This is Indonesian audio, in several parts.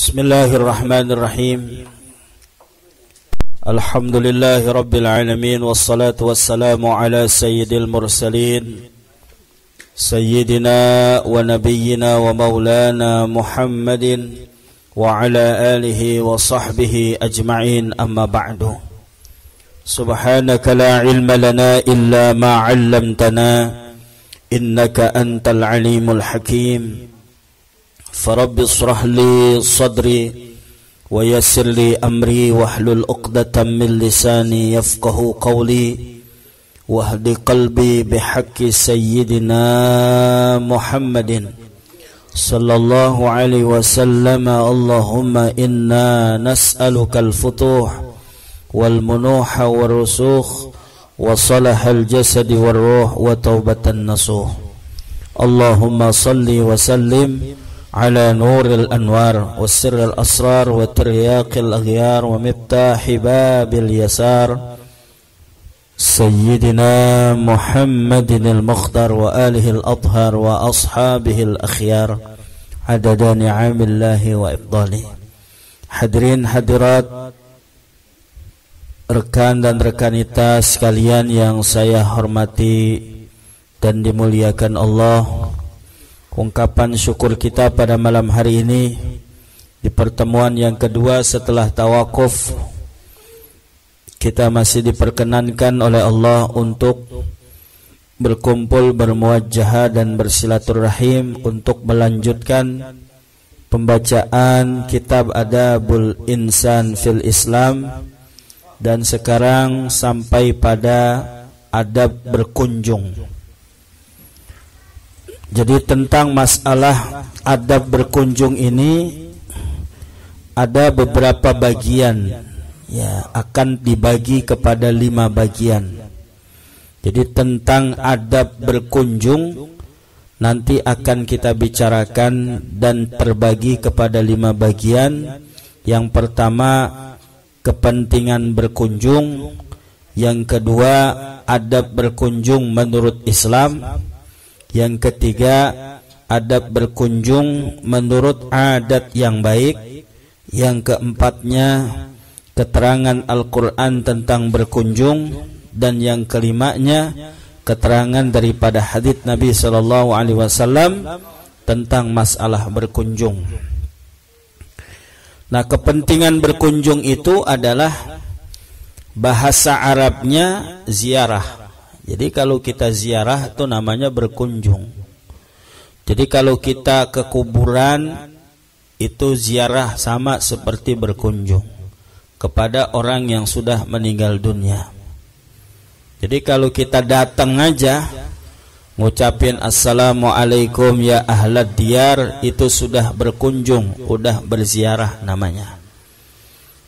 Bismillahirrahmanirrahim. Alhamdulillahi rabbil alamin, wassalatu wassalamu ala sayyidil mursalin sayyidina wa nabiyyina wa maulana Muhammadin wa ala alihi wa sahbihi ajma'in, amma ba'du. Subhanaka la ilma lana illa ma 'allamtana innaka antal alimul hakim. فرب اشرح لي صدري ويسر لي أمري واحلل عقدة من لساني يفقه قولي واهد قلبي بحق سيدنا محمد صلى الله عليه وسلم. اللهم إنا نسألك الفتوح والمنوح والرسوخ وصلح الجسد والروح وتوبة النصوح. اللهم صل وسلم على نور الأنوار والسر الأسرار وترياق الأغيار ومفتاح باب اليسار سيدنا محمد المختار وآله الأطهار وأصحابه الأخيار عدد نعم الله وإفضاله. Hadirin hadirat, rekan dan rekanita sekalian yang saya hormati dan dimuliakan Allah, ungkapan syukur kita pada malam hari ini di pertemuan yang kedua setelah tawakuf, kita masih diperkenankan oleh Allah untuk berkumpul, bermuajahah dan bersilaturahim untuk melanjutkan pembacaan kitab Adabul Insan fil Islam, dan sekarang sampai pada adab berkunjung. Jadi tentang masalah adab berkunjung ini ada beberapa bagian, ya, akan dibagi kepada 5 bagian. Jadi tentang adab berkunjung nanti akan kita bicarakan dan terbagi kepada 5 bagian. Yang pertama, kepentingan berkunjung. Yang kedua, adab berkunjung menurut Islam. Yang ketiga, adab berkunjung menurut adat yang baik. Yang keempatnya, keterangan Al-Quran tentang berkunjung. Dan yang kelimanya, keterangan daripada hadits Nabi SAW tentang masalah berkunjung. Nah, kepentingan berkunjung itu adalah bahasa Arabnya ziarah. Jadi kalau kita ziarah itu namanya berkunjung. Jadi kalau kita ke kuburan itu ziarah, sama seperti berkunjung kepada orang yang sudah meninggal dunia. Jadi kalau kita datang aja ngucapin assalamualaikum ya ahlad diyar, itu sudah berkunjung, sudah berziarah namanya.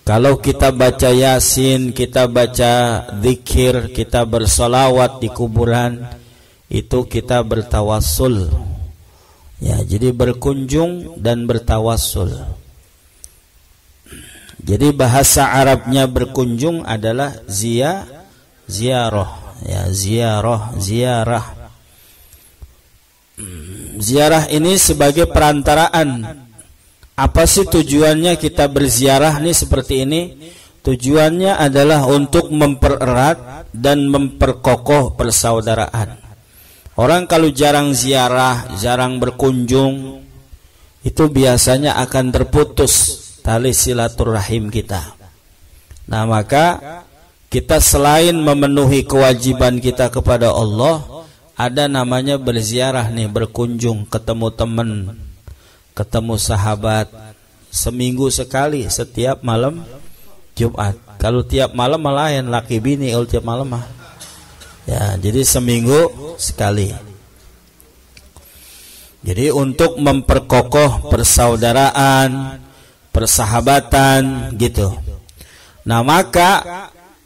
Kalau kita baca Yasin, kita baca zikir, kita bersolawat di kuburan, itu kita bertawassul. Ya, jadi berkunjung dan bertawassul. Jadi bahasa Arabnya berkunjung adalah ziarah. Ya, ziarah. Ziarah ini sebagai perantaraan. Apa sih tujuannya kita berziarah nih seperti ini? Tujuannya adalah untuk mempererat dan memperkokoh persaudaraan. Orang kalau jarang ziarah, jarang berkunjung, itu biasanya akan terputus tali silaturahim kita. Nah, maka kita selain memenuhi kewajiban kita kepada Allah, ada namanya berziarah nih, berkunjung, ketemu teman, ketemu sahabat, seminggu sekali setiap malam Jumat. Kalau tiap malam malah yang laki bini, kalau tiap malam mah. Ya, jadi seminggu sekali. Jadi untuk memperkokoh persaudaraan, persahabatan gitu. Nah, maka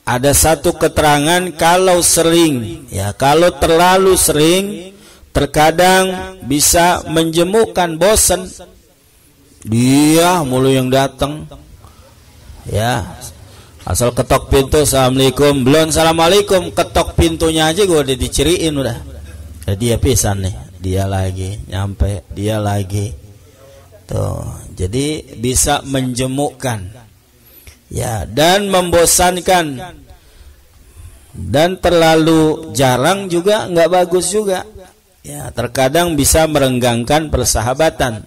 ada satu keterangan, kalau sering, ya, kalau terlalu sering, terkadang bisa menjemukan, bosan. Dia mulu yang datang. Ya, asal ketok pintu, assalamualaikum, belum assalamualaikum, ketok pintunya aja gue udah diciriin udah. Ya, dia pisan nih, dia lagi nyampe, dia lagi. Tuh. Jadi bisa menjemukkan, ya, dan membosankan, dan terlalu jarang juga nggak bagus juga. Ya, terkadang bisa merenggangkan persahabatan.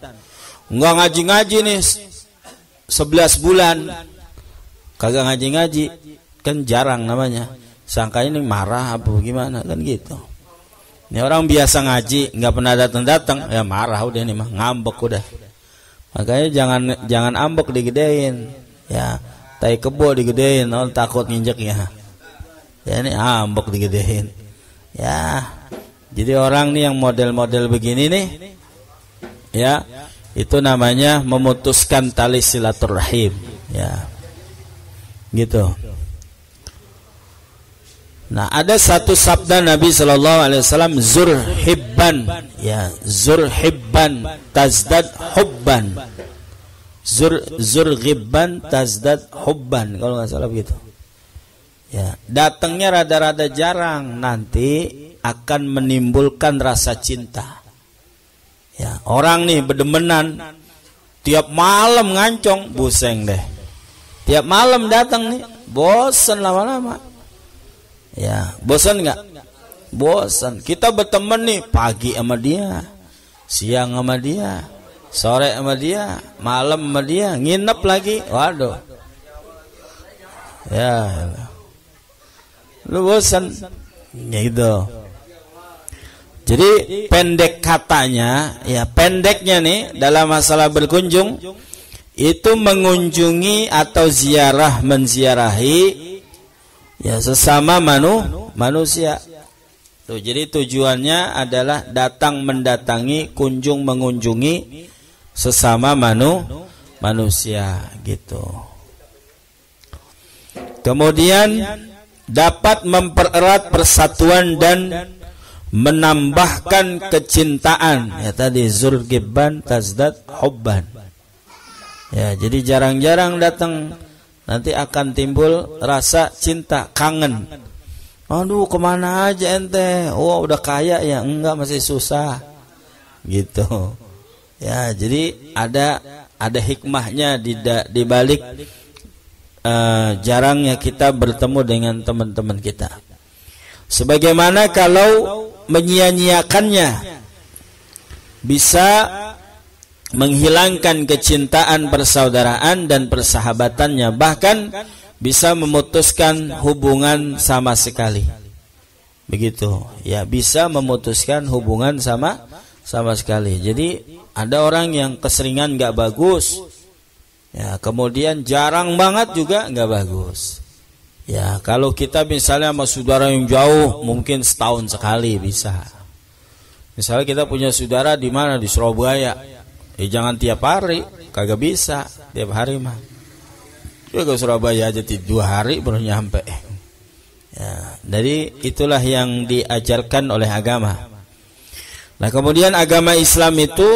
Nggak ngaji-ngaji nih 11 bulan, kagak ngaji-ngaji, kan jarang namanya. Sangka ini marah apa gimana kan gitu. Ini orang biasa ngaji, nggak pernah datang-datang, ya marah udah nih mah, ngambek udah. Makanya jangan ambek digedein, ya, tai kebo digedein, takut nginjek ya. Ya ini ambek digedein, ya. Jadi orang nih yang model-model begini nih, ya, itu namanya memutuskan tali silaturahim, ya, gitu. Nah, ada satu sabda Nabi Shallallahu Alaihi Wasallam, zurhibban, ya, zurhibban tazdad hubban, zurghibban tazdad hubban, kalau nggak salah begitu. Ya, datangnya rada-rada jarang, nanti akan menimbulkan rasa cinta. Ya, orang nih berdemenan, tiap malam ngancong, buseng deh. Tiap malam datang nih, bosan lama-lama. Ya, bosan nggak? Bosan. Kita berteman nih, pagi sama dia, siang sama dia, sore sama dia, malam sama dia, nginep lagi. Waduh. Ya, lu bosan, gitu. Jadi pendek katanya, ya, pendeknya nih dalam masalah berkunjung itu mengunjungi atau ziarah, menziarahi, ya, sesama manusia. Tuh, jadi tujuannya adalah datang mendatangi, kunjung mengunjungi sesama manusia gitu. Kemudian dapat mempererat persatuan dan menambahkan kecintaan, ya, tadi zurghibban tazdad hubban. Ya, jadi jarang-jarang datang, nanti akan timbul rasa cinta, kangen. Aduh, kemana aja ente? Oh, udah kaya ya? Enggak, masih susah, gitu. Ya, jadi ada hikmahnya di balik jarangnya kita bertemu dengan teman-teman kita. Sebagaimana kalau menyia-nyiakannya bisa menghilangkan kecintaan, persaudaraan dan persahabatannya, bahkan bisa memutuskan hubungan sama sekali. Begitu, ya, bisa memutuskan hubungan sama sekali. Jadi ada orang yang keseringan nggak bagus, ya, kemudian jarang banget juga nggak bagus. Ya, kalau kita misalnya sama saudara yang jauh, mungkin setahun sekali bisa. Misalnya kita punya saudara di mana, di Surabaya, jangan tiap hari, kagak bisa tiap hari mah. Ya, ke Surabaya aja 2 hari baru nyampe. Ya, jadi itulah yang diajarkan oleh agama. Nah, kemudian agama Islam itu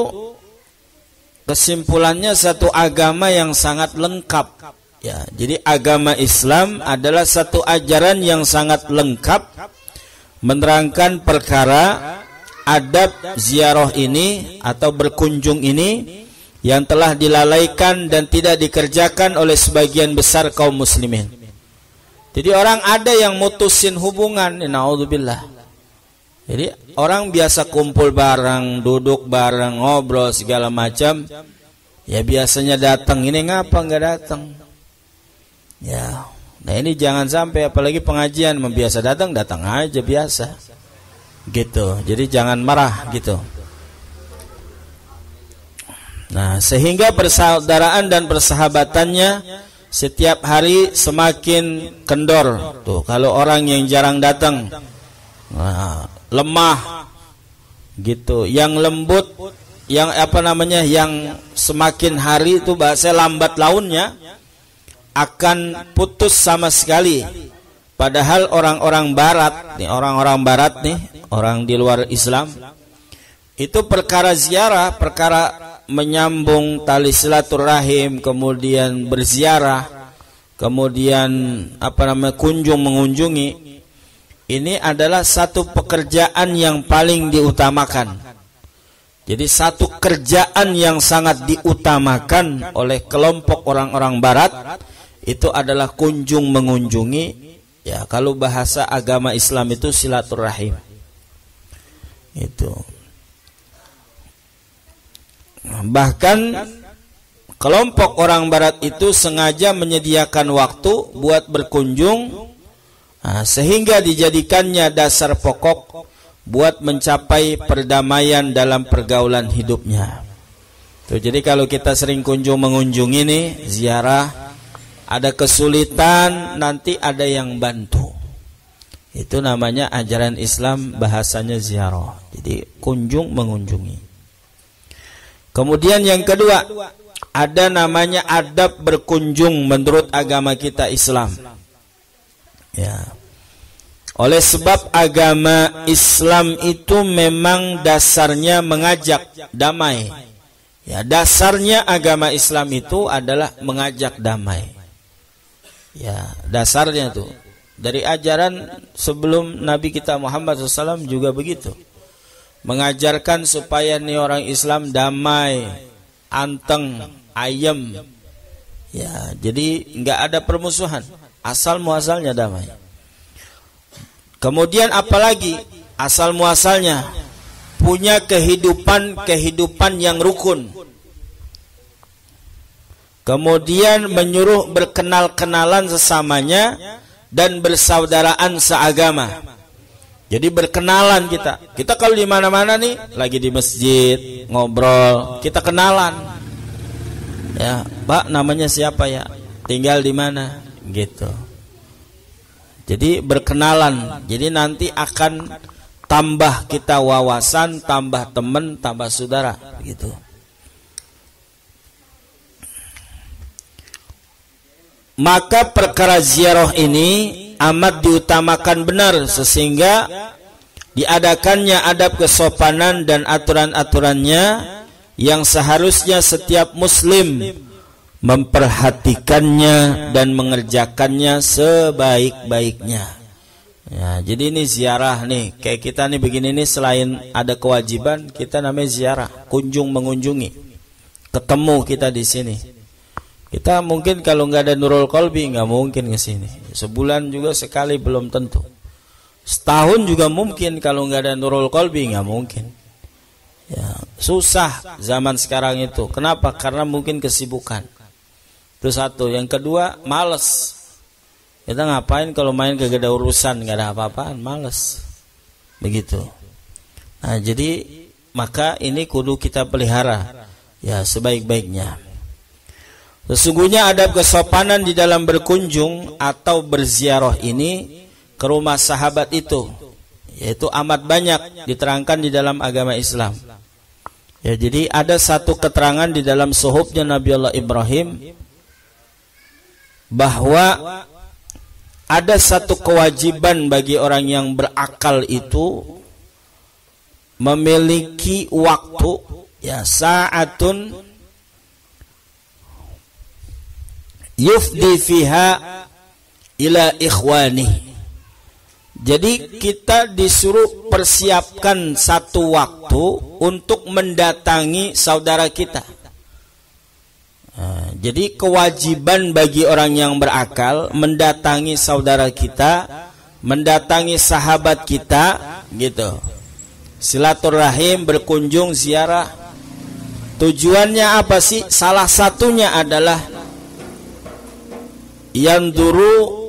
kesimpulannya satu agama yang sangat lengkap. Ya, jadi agama Islam adalah satu ajaran yang sangat lengkap, menerangkan perkara adab ziarah ini atau berkunjung ini yang telah dilalaikan dan tidak dikerjakan oleh sebagian besar kaum muslimin. Jadi orang ada yang mutusin hubungan, naudzubillah. Jadi orang biasa kumpul bareng, duduk bareng, ngobrol segala macam, ya biasanya datang, ini ngapa nggak datang? Ya, nah ini jangan sampai, apalagi pengajian, membiasa datang aja biasa, gitu. Jadi jangan marah gitu. Nah, sehingga persaudaraan dan persahabatannya setiap hari semakin kendor. Tuh, kalau orang yang jarang datang, nah, lemah, gitu. Yang lembut, yang yang semakin hari itu bahasa lambat launnya, akan putus sama sekali. Padahal orang-orang barat nih, orang di luar Islam, itu perkara ziarah, perkara menyambung tali silaturahim, kemudian berziarah, kemudian kunjung mengunjungi, ini adalah satu pekerjaan yang paling diutamakan. Jadi satu kerjaan yang sangat diutamakan oleh kelompok orang-orang barat itu adalah kunjung mengunjungi, ya kalau bahasa agama Islam itu silaturahim. Itu. Bahkan kelompok orang barat itu sengaja menyediakan waktu buat berkunjung, sehingga dijadikannya dasar pokok buat mencapai perdamaian dalam pergaulan hidupnya. Tuh, jadi kalau kita sering kunjung mengunjungi nih, ziarah, ada kesulitan, nanti ada yang bantu. Itu namanya ajaran Islam, bahasanya ziarah. Jadi kunjung mengunjungi. Kemudian yang kedua, ada namanya adab berkunjung menurut agama kita Islam. Ya. Oleh sebab agama Islam itu memang dasarnya mengajak damai. Ya, dasarnya agama Islam itu adalah mengajak damai. Ya, dasarnya tuh. Dari ajaran sebelum Nabi kita Muhammad SAW juga begitu. Mengajarkan supaya nih orang Islam damai, anteng, ayem. Ya, jadi nggak ada permusuhan. Asal muasalnya damai. Kemudian apalagi asal muasalnya punya kehidupan yang rukun. Kemudian menyuruh berkenal-kenalan sesamanya dan bersaudaraan seagama. Jadi berkenalan kita. Kita kalau di mana-mana nih, lagi di masjid, ngobrol, kita kenalan. Ya, Pak, namanya siapa ya? Tinggal di mana? Gitu. Jadi berkenalan. Jadi nanti akan tambah kita wawasan, tambah teman, tambah saudara, gitu. Maka perkara ziarah ini amat diutamakan benar, sehingga diadakannya adab kesopanan dan aturan-aturannya yang seharusnya setiap muslim memperhatikannya dan mengerjakannya sebaik-baiknya. Ya, jadi ini ziarah nih, kayak kita nih begini nih, selain ada kewajiban, kita namanya ziarah, kunjung mengunjungi. Ketemu kita di sini. Kita mungkin kalau nggak ada Nurul Qalbi nggak mungkin ke sini. Sebulan juga sekali belum tentu. Setahun juga mungkin kalau nggak ada Nurul Qalbi nggak mungkin. Ya, susah zaman sekarang itu. Kenapa? Karena mungkin kesibukan. Itu satu. Yang kedua, males. Kita ngapain kalau main kagak ada urusan, nggak ada apa-apaan, males. Begitu. Nah, jadi maka ini kudu kita pelihara, ya, sebaik-baiknya. Sesungguhnya adab kesopanan di dalam berkunjung atau berziarah ini ke rumah sahabat itu, yaitu amat banyak diterangkan di dalam agama Islam. Ya, jadi ada satu keterangan di dalam suhufnya Nabi Allah Ibrahim bahwa ada satu kewajiban bagi orang yang berakal itu memiliki waktu, ya, sa'atun yufdi fiha ila ikhwani. Jadi kita disuruh persiapkan satu waktu untuk mendatangi saudara kita. Jadi kewajiban bagi orang yang berakal mendatangi saudara kita, mendatangi sahabat kita, gitu. Silaturahim, berkunjung, ziarah. Tujuannya apa sih? Salah satunya adalah yang dulu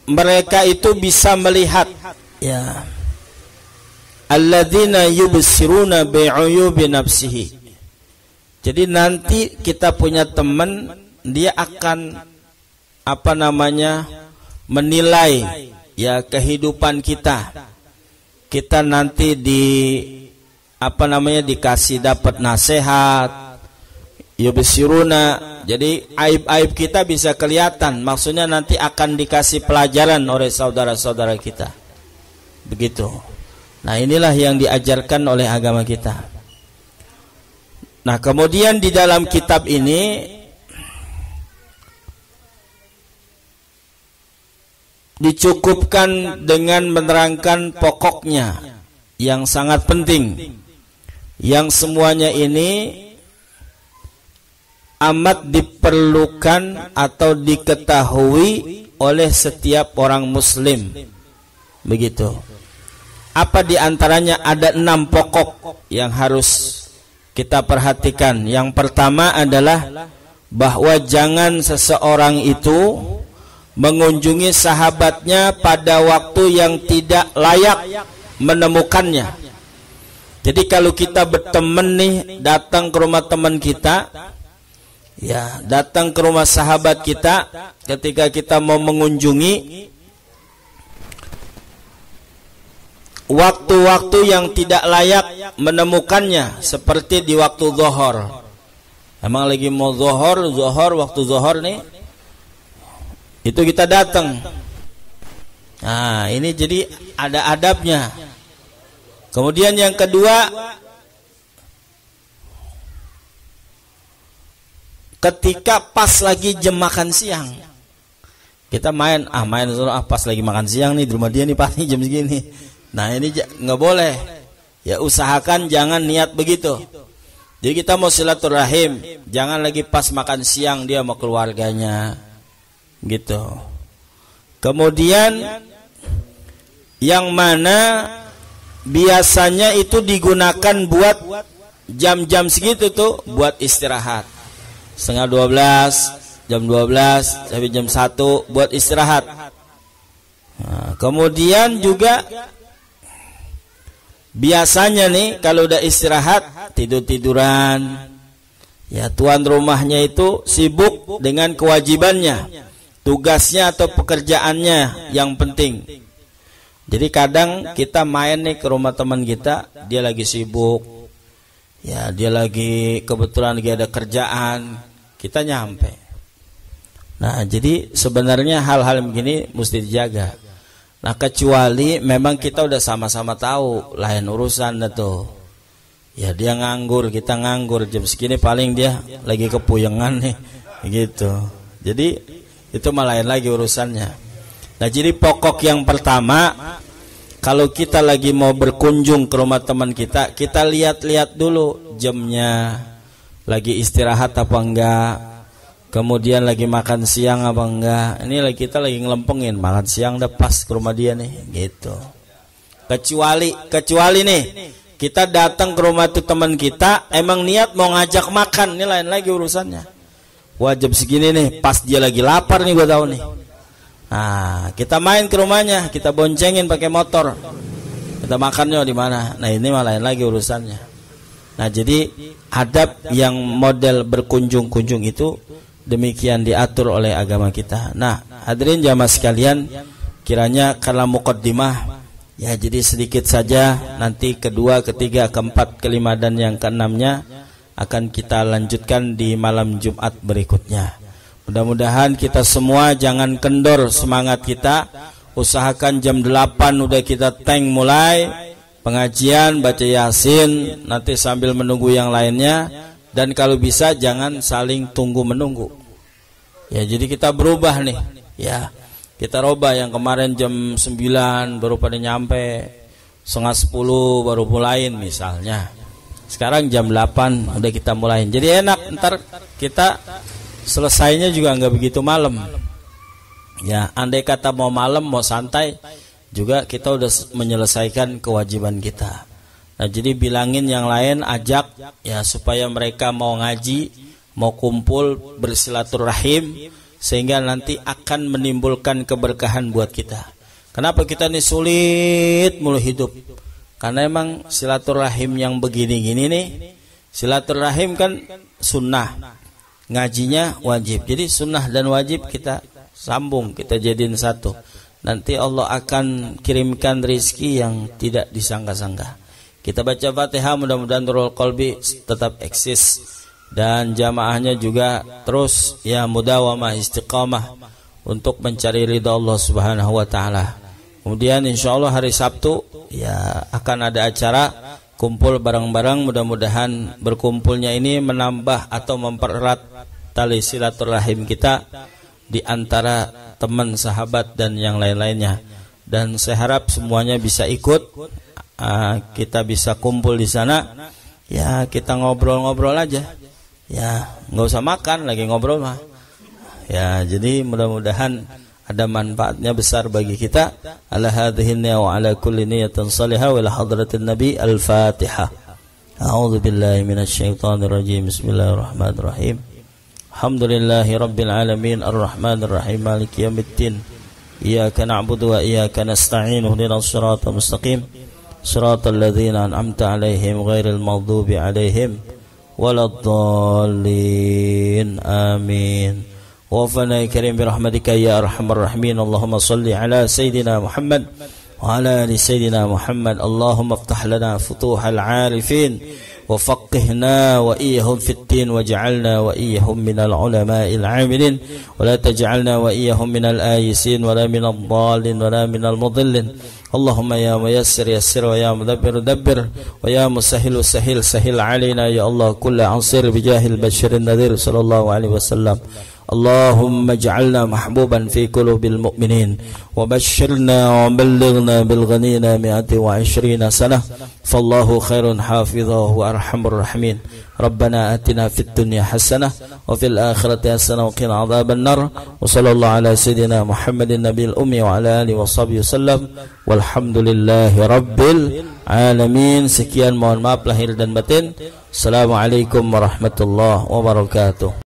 mereka itu bisa melihat, ya, alladzina yubsiruna bi'uyubi nafsihi. Jadi nanti kita punya teman, dia akan menilai, ya, kehidupan kita. Kita nanti dikasih dapat nasihat, yubsiruna. Jadi aib-aib kita bisa kelihatan. Maksudnya nanti akan dikasih pelajaran oleh saudara-saudara kita. Begitu. Nah, inilah yang diajarkan oleh agama kita. Nah, kemudian di dalam kitab ini dicukupkan dengan menerangkan pokoknya, yang sangat penting, yang semuanya ini amat diperlukan atau diketahui oleh setiap orang muslim. Begitu. Apa diantaranya? Ada 6 pokok yang harus kita perhatikan. Yang pertama adalah bahwa jangan seseorang itu mengunjungi sahabatnya pada waktu yang tidak layak menemukannya. Jadi kalau kita berteman nih, datang ke rumah teman kita, ya, datang ke rumah sahabat kita, ketika kita mau mengunjungi, waktu-waktu yang tidak layak menemukannya, seperti di waktu zuhur. Emang lagi mau zuhur, waktu zuhur nih, itu kita datang. Nah, ini jadi ada adabnya. Kemudian yang kedua, ketika pas lagi jam makan siang, kita main pas lagi makan siang nih di rumah dia nih, pasti jam segini. Nah, ini nggak boleh. Ya, usahakan jangan niat begitu. Jadi kita mau silaturahim, jangan lagi pas makan siang dia mau keluarganya, gitu. Kemudian yang mana biasanya itu digunakan buat jam-jam segitu tuh buat istirahat. Setengah 12, jam 12 sampai jam 1 buat istirahat. Nah, kemudian juga biasanya nih kalau udah istirahat tidur-tiduran. Ya, tuan rumahnya itu sibuk dengan kewajibannya, tugasnya atau pekerjaannya yang penting. Jadi kadang kita main nih ke rumah teman kita, dia lagi sibuk. Ya, dia lagi kebetulan lagi ada kerjaan, kita nyampe. Nah, jadi sebenarnya hal-hal begini mesti dijaga. Nah, kecuali memang kita udah sama-sama tahu lain urusan itu. Ya, dia nganggur, kita nganggur, jam segini paling dia lagi kepuyengan nih, gitu. Jadi itu malah lain lagi urusannya. Nah, jadi pokok yang pertama, kalau kita lagi mau berkunjung ke rumah teman kita, kita lihat-lihat dulu jamnya, lagi istirahat apa enggak, kemudian lagi makan siang apa enggak. Ini kita lagi ngelempengin, makan siang udah pas ke rumah dia nih, gitu. Kecuali nih, kita datang ke rumah tuh teman kita, emang niat mau ngajak makan, ini lain lagi urusannya. Wajib segini nih, pas dia lagi lapar nih, gua tahu nih. Nah, kita main ke rumahnya, kita boncengin pakai motor, kita makannya di mana. Nah, ini malah lain lagi urusannya. Nah, jadi adab yang model berkunjung-kunjung itu demikian diatur oleh agama kita. Nah, hadirin jamaah sekalian, kiranya karena muqaddimah, ya jadi sedikit saja. Nanti kedua, ketiga, keempat, kelima dan yang keenamnya akan kita lanjutkan di malam Jumat berikutnya. Mudah-mudahan kita semua jangan kendor semangat kita. Usahakan jam 8 udah kita tank mulai pengajian, baca Yasin, nanti sambil menunggu yang lainnya. Dan kalau bisa jangan saling tunggu-menunggu. Ya, jadi kita berubah nih. Ya, kita robah yang kemarin jam 9 baru pada nyampe, setengah 10 baru mulain misalnya. Sekarang jam 8 udah kita mulain. Jadi enak, ntar kita selesainya juga nggak begitu malam. Ya, andai kata mau malam, mau santai, juga kita udah menyelesaikan kewajiban kita. Nah, jadi bilangin yang lain, ajak ya supaya mereka mau ngaji, mau kumpul bersilaturahim, sehingga nanti akan menimbulkan keberkahan buat kita. Kenapa kita nih sulit mulu hidup? Karena emang silaturahim yang begini-gini nih, silaturahim kan sunnah, ngajinya wajib. Jadi sunnah dan wajib kita sambung, kita jadiin satu. Nanti Allah akan kirimkan rizki yang tidak disangka-sangka. Kita baca Fatihah, mudah-mudahan Nurul Qalbi tetap eksis dan jamaahnya juga terus ya mudawamah istiqamah untuk mencari ridha Allah Subhanahu wa taala. Kemudian insyaallah hari Sabtu ya akan ada acara kumpul bareng-bareng. Mudah-mudahan berkumpulnya ini menambah atau mempererat tali silaturahim kita di antara teman, sahabat dan yang lain-lainnya. Dan saya harap semuanya bisa ikut kita bisa kumpul di sana, ya kita ngobrol-ngobrol aja, ya nggak usah makan, lagi ngobrol mah. Ya, jadi mudah-mudahan ada manfaatnya besar bagi kita. Ala hadhihi wa ala kulli niyatin salihah wa ila hadratin nabi. Al-Fatihah. A'udzu billahi minasy syaithanir rajim. Bismillahirrahmanirrahim. Alhamdulillahi rabbil alamin arrahmanir rahim maliki yaumiddin. Iyyaka na'budu wa iyyaka nasta'in. Ihdinas siratal mustaqim. Siratal ladzina an'amta 'alaihim ghairil maghdubi 'alaihim waladdallin. Amin. ووفقنا يا كريم برحمتك يا أرحم الراحمين. اللهم صل على سيدنا محمد وعلى آل سيدنا محمد. اللهم افتح لنا فتوح العارفين وفقهنا وإياهم في الدين واجعلنا وإياهم من العلماء العاملين ولا تجعلنا وإياهم من الآيسين ولا من الضالين ولا من المضلين. اللهم يا ميسر يسر ويا مدبر دبر ويا مسهل سهل سهل علينا يا الله كل عنصر بجاه البشر النذير صلى الله عليه وسلم. اللهم اجعلنا محبوبا في قلوب المؤمنين وبشرنا وبلغنا بالغنينا 120 سنة فالله خير حافظا وأرحم الراحمين. ربنا آتنا في الدنيا حسنة وفي الآخرة حسنة وقنا عذاب النار. وصلى الله على سيدنا محمد النبي الأمي وعلى آله وصحبه وسلم والحمد لله رب العالمين. Sekian, mohon maaf lahir dan batin. Assalamualaikum warahmatullahi wabarakatuh.